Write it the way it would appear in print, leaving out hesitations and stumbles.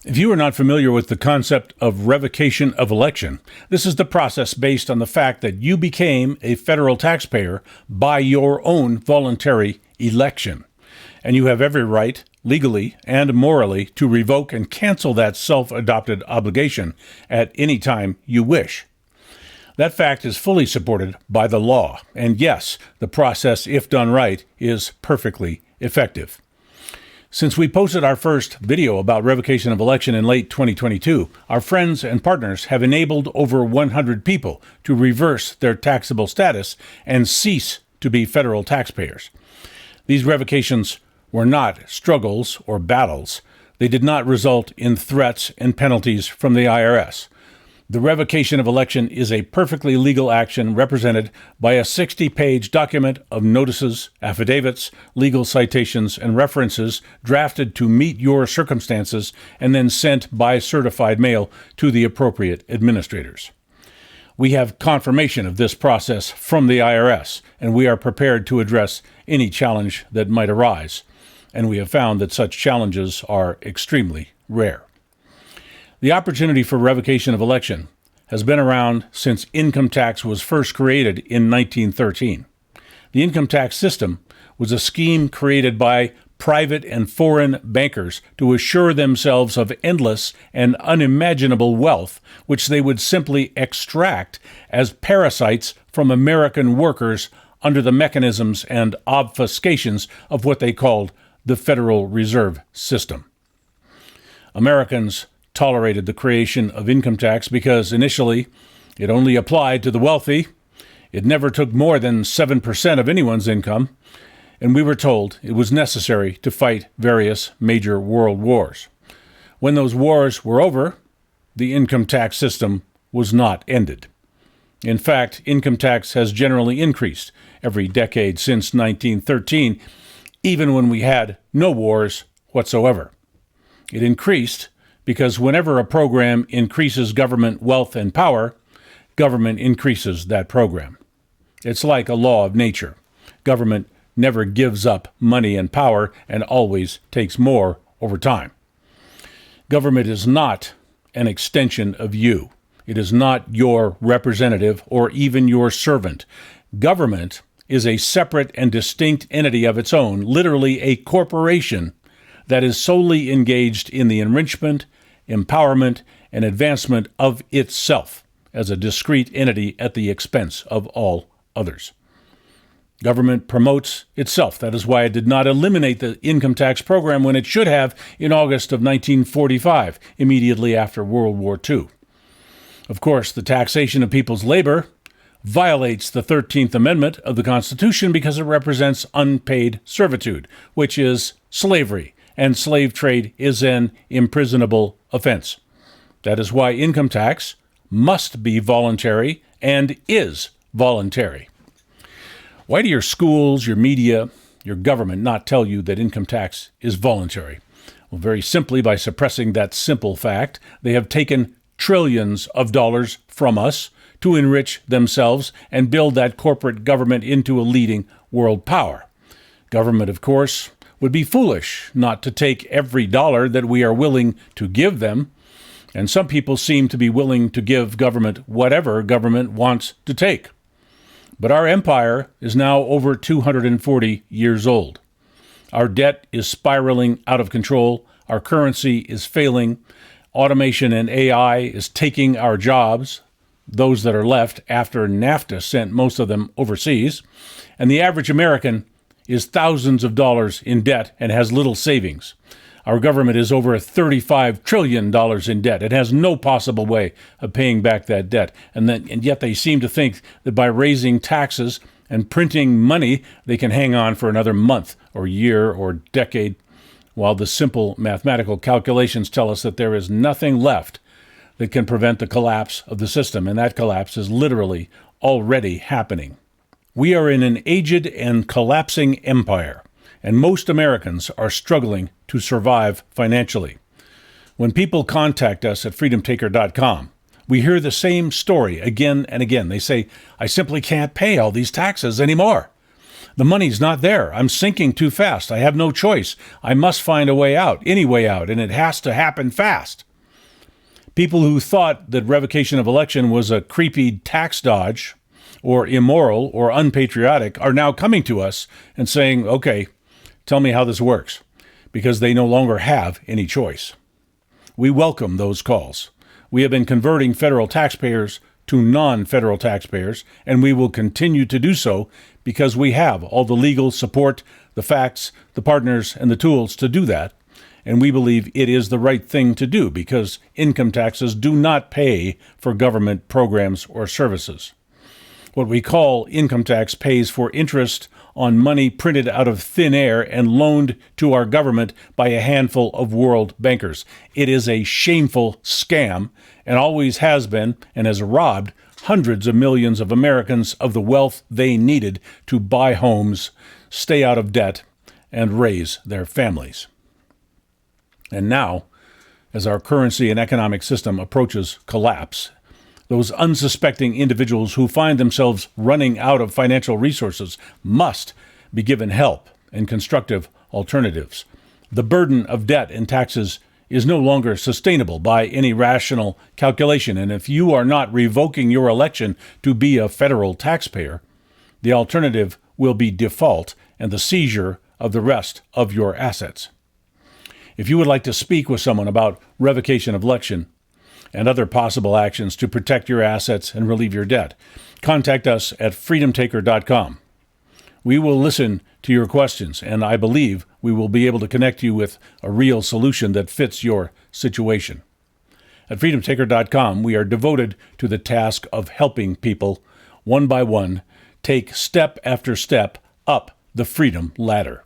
If you are not familiar with the concept of revocation of election, this is the process based on the fact that you became a federal taxpayer by your own voluntary election. And you have every right, legally and morally, to revoke and cancel that self-adopted obligation at any time you wish. That fact is fully supported by the law. And yes, the process, if done right, is perfectly effective. Since we posted our first video about revocation of election in late 2022, our friends and partners have enabled over 100 people to reverse their taxable status and cease to be federal taxpayers. These revocations were not struggles or battles. They did not result in threats and penalties from the IRS. The revocation of election is a perfectly legal action represented by a 60-page document of notices, affidavits, legal citations, and references drafted to meet your circumstances and then sent by certified mail to the appropriate administrators. We have confirmation of this process from the IRS, and we are prepared to address any challenge that might arise. And we have found that such challenges are extremely rare. The opportunity for revocation of election has been around since income tax was first created in 1913. The income tax system was a scheme created by private and foreign bankers to assure themselves of endless and unimaginable wealth, which they would simply extract as parasites from American workers under the mechanisms and obfuscations of what they called the Federal Reserve System. Americans tolerated the creation of income tax because initially it only applied to the wealthy. It never took more than 7% of anyone's income, and we were told it was necessary to fight various major world wars. When those wars were over, the income tax system was not ended. In fact, income tax has generally increased every decade since 1913, even when we had no wars whatsoever. It increased because whenever a program increases government wealth and power, government increases that program. It's like a law of nature. Government never gives up money and power and always takes more over time. Government is not an extension of you. It is not your representative or even your servant. Government is a separate and distinct entity of its own, literally a corporation that is solely engaged in the enrichment, empowerment, and advancement of itself as a discrete entity at the expense of all others. Government promotes itself. That is why it did not eliminate the income tax program when it should have in August of 1945, immediately after World War II. Of course, the taxation of people's labor violates the 13th Amendment of the Constitution because it represents unpaid servitude, which is slavery, and slave trade is an imprisonable offense. That is why income tax must be voluntary and is voluntary. Why do your schools, your media, your government not tell you that income tax is voluntary? Well, very simply by suppressing that simple fact. They have taken trillions of dollars from us to enrich themselves and build that corporate government into a leading world power. Government, of course, would be foolish not to take every dollar that we are willing to give them, and some people seem to be willing to give government whatever government wants to take. But our empire is now over 240 years old. Our debt is spiraling out of control. Our currency is failing. Automation and AI is taking our jobs, those that are left after NAFTA sent most of them overseas. And the average American is thousands of dollars in debt and has little savings. Our government is over $35 trillion in debt. It has no possible way of paying back that debt. And yet they seem to think that by raising taxes and printing money, they can hang on for another month or year or decade, while the simple mathematical calculations tell us that there is nothing left that can prevent the collapse of the system. And that collapse is literally already happening. We are in an aged and collapsing empire, and most Americans are struggling to survive financially. When people contact us at freedomtaker.com, we hear the same story again and again. They say, I simply can't pay all these taxes anymore. The money's not there. I'm sinking too fast. I have no choice. I must find a way out, any way out, and it has to happen fast. People who thought that revocation of election was a creepy tax dodge or immoral or unpatriotic are now coming to us and saying, okay, tell me how this works, because they no longer have any choice. We welcome those calls. We have been converting federal taxpayers to non-federal taxpayers, and we will continue to do so because we have all the legal support, the facts, the partners, and the tools to do that. And we believe it is the right thing to do because income taxes do not pay for government programs or services. What we call income tax pays for interest on money printed out of thin air and loaned to our government by a handful of world bankers. It is a shameful scam and always has been and has robbed hundreds of millions of Americans of the wealth they needed to buy homes, stay out of debt, and raise their families. And now, as our currency and economic system approaches collapse, those unsuspecting individuals who find themselves running out of financial resources must be given help and constructive alternatives. The burden of debt and taxes is no longer sustainable by any rational calculation, and if you are not revoking your election to be a federal taxpayer, the alternative will be default and the seizure of the rest of your assets. If you would like to speak with someone about revocation of election and other possible actions to protect your assets and relieve your debt, contact us at freedomtaker.com. We will listen to your questions, and I believe we will be able to connect you with a real solution that fits your situation. At freedomtaker.com, we are devoted to the task of helping people, one by one, take step after step up the freedom ladder.